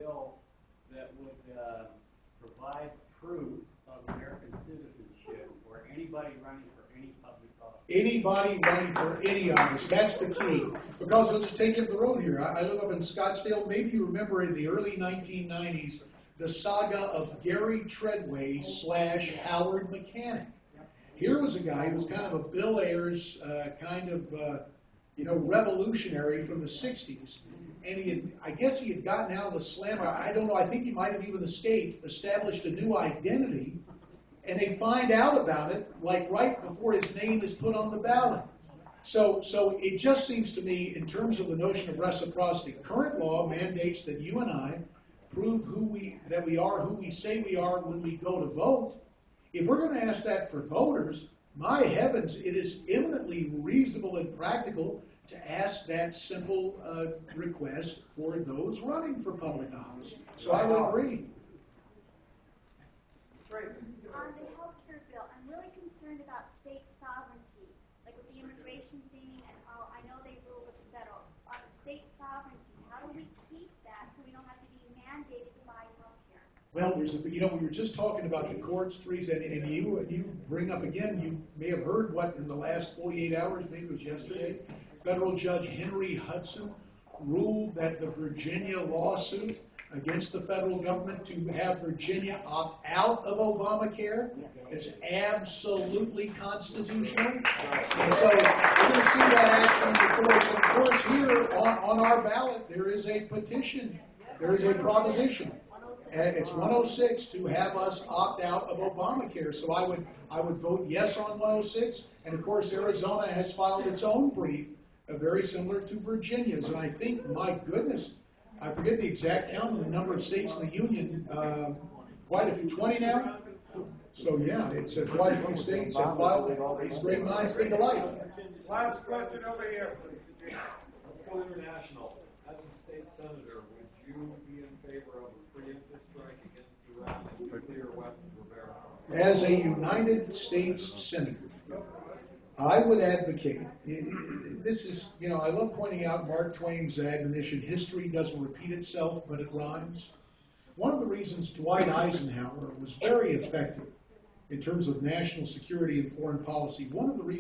bill that would provide proof of American citizenship for anybody running for any public office. Anybody running for any office, that's the key. Because I'll just take you up the road here. I live up in Scottsdale. Maybe you remember in the early 1990s, the saga of Gary Treadway / Howard Mechanic. Here was a guy who was kind of a Bill Ayers revolutionary from the 60s. And I guess he had gotten out of the slammer. I don't know. I think he might have even established a new identity. And they find out about it like right before his name is put on the ballot. So it just seems to me, in terms of the notion of reciprocity, current law mandates that you and I prove that we are who we say we are when we go to vote. If we're going to ask that for voters, my heavens, it is eminently reasonable and practical to ask that simple request for those running for public office. So I would agree. On the health care bill, I'm really concerned about state sovereignty, like with the immigration thing, and I know they rule with the federal. On state sovereignty, how do we keep that so we don't have to be mandated to buy health care? Well, we were just talking about the courts, Teresa, and you bring up again, you may have heard what in the last 48 hours, maybe it was yesterday, Federal Judge Henry Hudson ruled that the Virginia lawsuit against the federal government to have Virginia opt out of Obamacare is absolutely constitutional. And so we're going to see that action in the courts. And of course, here on our ballot, there is a petition. There is a proposition. It's 106 to have us opt out of Obamacare. So I would vote yes on 106. And of course, Arizona has filed its own brief, very similar to Virginia's. And I think, my goodness, I forget the exact count of the number of states in the union, quite a few, 20 now? So yeah, it's quite a few states have filed these great minds think alike. Last question over here. Let's go international. As a state senator, would you be in favor of a preemptive strike against Iran if nuclear weapons were verified? As a United States senator, I would advocate, this is, I love pointing out Mark Twain's admonition, history doesn't repeat itself, but it rhymes. One of the reasons Dwight Eisenhower was very effective in terms of national security and foreign policy, one of the reasons